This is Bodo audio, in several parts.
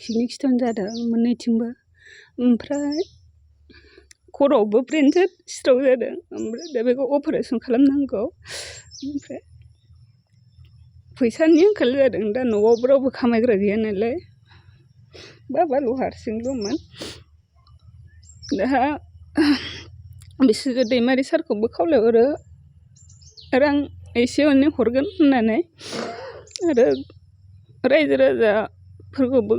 किडनि स्टन जादों मोननैथिंबो। ओमफ्राय खर'आवबो ब्रेन स्ट्रक जादों। ओमफ्राय दा बेखौ अपारेसन खालामनांगौ। ओमफ्राय फैसानि आंखाल जादों। दा न'आवबो रावबो खामायग्रा गैया नालाय बाबाल' हारसिंल'मोन। दा बिसोरो दैमारि सारखौबो खावलायहरो रां एसे एनै हरगोन होननानै आरो रायजो राजाफोरखौबो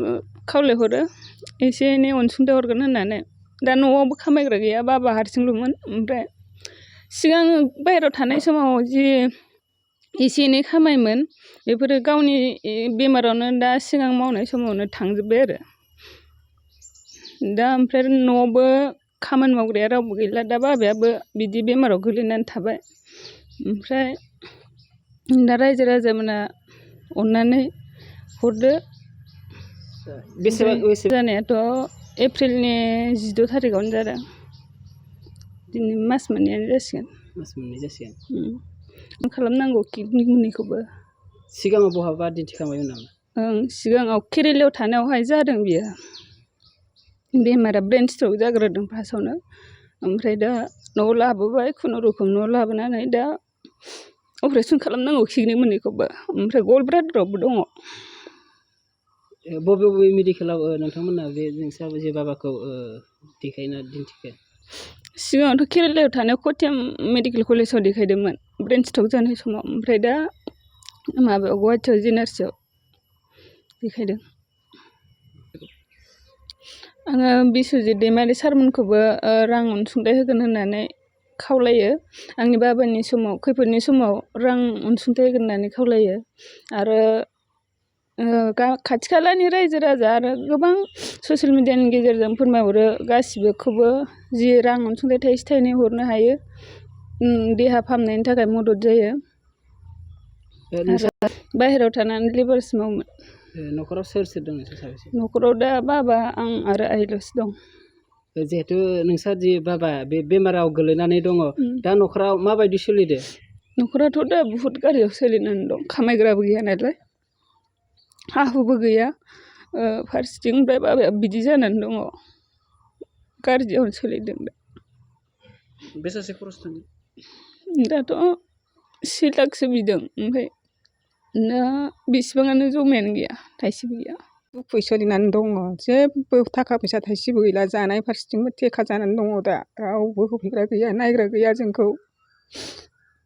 खावलायहरो एसे एनै अनसुंथाइ हरगोन होननानै। दा न'आवबो खामायग्रा गैया, बाबा हारसिंल'मोन। ओमफ्राय सिगां बाहेरायाव थानाय समाव जि एसे एनै खामायोमोन बेफोरो गावनि बेमारावनो दा सिगां मावनाय समावनो थांजोब्बाय आरो। दा ओमफ्राय न'आवबो खामानि मावग्राया रावबो गैला। दा बाबायाबो बिदि बेमाराव गोलैनानै थाबाय। ओमफ्राय दा रायजो राजामोना अननानै हरदो। जानायाथ' एप्रिलनि 14 थारिखआवनो जादों। दिनै मास मोननैयानो जासिगोन। मास मोननै जासिगोन। खालामनांगौ किडनि मोननैखौबो। सिगाङाव बहाबा दिन्थिखांबायमोन नामा? सिगाङाव केरेलायाव थानायावहाय जादों बियो। बेमारा ब्रेन स्ट्रक जाग्रोदों फार्स्टआवनो। ओमफ्राय दा न'आव लाबोबाय खुनुरुखुम न'आव लाबोनानै दा अपारेसन खालामनांगौ किडनि मोननैखौबो। ओमफ्राय गल्ड ब्लाडारावबो दङ। बबे बबे मेडिकेलाव नोंथांमोना बे नोंस्रा जे बाबाखौ देखायना दिन्थिखो? सिगाङावथ' केरेलायाव थानायाव क'ट्याम मेडिकेल कलेजाव देखायदोंमोन ब्रेन स्ट्रक जानाय समाव। ओमफ्राय दा माबायाव गुवाहाटियाव जिएनआरसिआव देखायदों। आङो बिस्वजित दैमारि सारमोनखौबो रां अनसुंथाइ होगोन होननानै खावलायो। आंनि बाबानि समाव खैफोदनि समाव रां अनसुंथाइ होगोन होननानै खावलायो। आरो खाथि खालानि रायजो राजा आरो गोबां ससियेल मिडियानि गेजेरजों फोरमायहरो गासिबोखौबो जि रां अनसुंथाइ थाइसे थाइनै हरनो हायो देहा फाहामनायनि थाखाय मदद जायो। आरो बाहेरायाव थानानै लेबार्स मावोमोन। न'खराव सोर सोर दं नोंसोर साबेसे? न'खराव दा बाबा आं आरो आइल'सो दं। जिहेथु नोंस्रा जि बाबा बे बेमाराव गोलैनानै दङ, दा न'खराव माबायदि सोलिदो? न'खराथ' दा बुहुत गाज्रियाव सोलिनानै दं। खामायग्राबो गैया नालाय हा हुबो गैया। फारसेथिं ओमफ्राय बाबाया बिदि जानानै दङ। गाज्रियावनो सोलिदों दा। बेसेसो खरस थांदों? दाथ' 1 लाखसो बिदों। ओमफ्राय दा बेसेबाङानो जमायानो गैया, थाइसेबो गैया। दुखुयै सोलिनानै दङ। जेबो थाखा फैसा थाइसेबो गैला। जानाय फारसेथिंबो थेखा जानानै दङ दा। रावबो होफैग्रा गैया, नायग्रा गैया जोंखौ।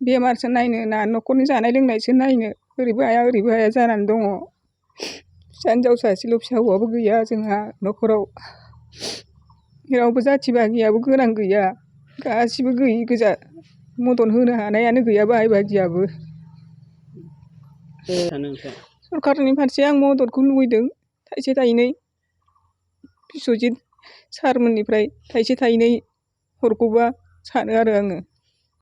बेमारसो नायनो ना न'खरनि जानाय लोंनायसो नायनो ओरैबो हाया जानानै दङ। फिसा हिनजाव सासेल', फिसा हौवाबो गैया जोंहा न'खराव। रावबो जाथि बाहागियाबो गोनां गैया। गासिबो गैयि गोजा। मदद होनो हानायानो गैया बाहाय बाहागियाबो। सरकारनि फारसे आं मददखौ लुबैदों थाइसे थाइनै। बिस्वजित सारमोननिफ्राय थाइसे थाइनै हरगौबा सानो आरो आङो।